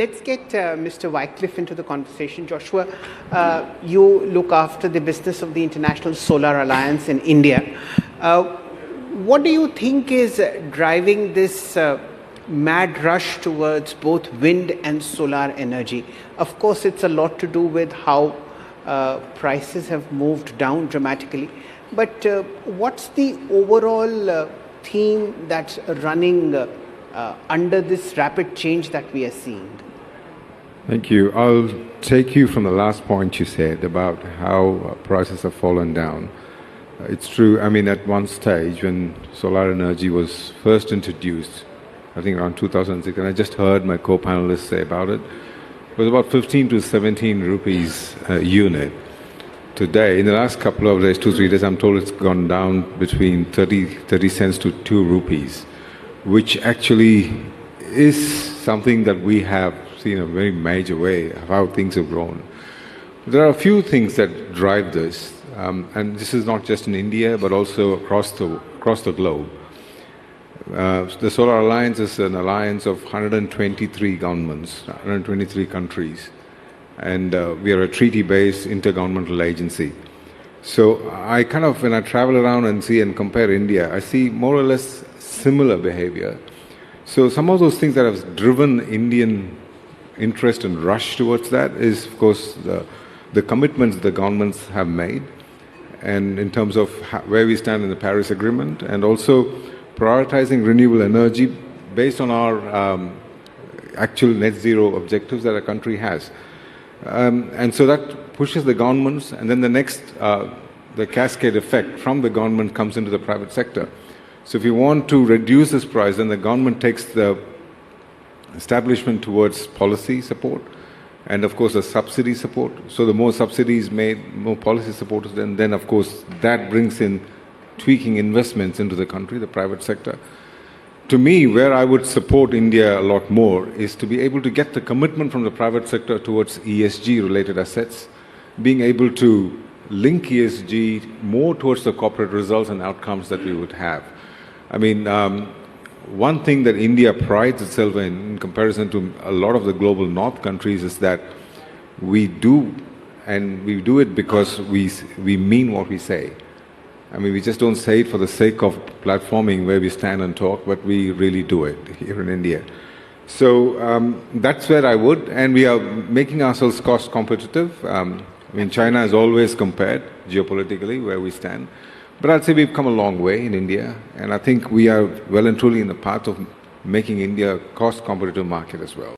Let's get Mr. Wycliffe into the conversation. Joshua, you look after the business of the International Solar Alliance in India. What do you think is driving this mad rush towards both wind and solar energy? Of course, it's a lot to do with how prices have moved down dramatically. But what's the overall theme that's running under this rapid change that we are seeing? Thank you. I'll take you from the last point you said about how prices have fallen down. It's true. I mean, at one stage when solar energy was first introduced, I think around 2006, and I just heard my co-panelists say about it, it was about 15 to 17 rupees a unit. Today, in the last couple of days, 2-3 days, I'm told it's gone down between 30 cents to 2 rupees, which actually is something that we have seen a very major way of how things have grown. There are a few things that drive this, and this is not just in India, but also across the globe. The Solar Alliance is an alliance of 123 governments, 123 countries, and we are a treaty-based intergovernmental agency. So I kind of, when I travel around and see and compare India, I see more or less similar behavior. So some of those things that have driven Indian interest and rush towards that is, of course, the commitments the governments have made, and in terms of where we stand in the Paris Agreement, and also prioritizing renewable energy based on our actual net zero objectives that our country has. And so that pushes the governments, and then the next, the cascade effect from the government comes into the private sector. So if you want to reduce this price, then the government takes the establishment towards policy support, and of course the subsidy support. So the more subsidies made, more policy support, then of course that brings in tweaking investments into the country, the private sector. To me, where I would support India a lot more is to be able to get the commitment from the private sector towards ESG related assets, being able to link ESG more towards the corporate results and outcomes that we would have. I mean, one thing that India prides itself in comparison to a lot of the global north countries, is that we do it because we mean what we say. I mean, we just don't say it for the sake of platforming where we stand and talk, but we really do it here in India. So that's where I would, and we are making ourselves cost competitive. I mean, China has always compared geopolitically where we stand. But I'd say we've come a long way in India, and I think we are well and truly in the path of making India a cost-competitive market as well.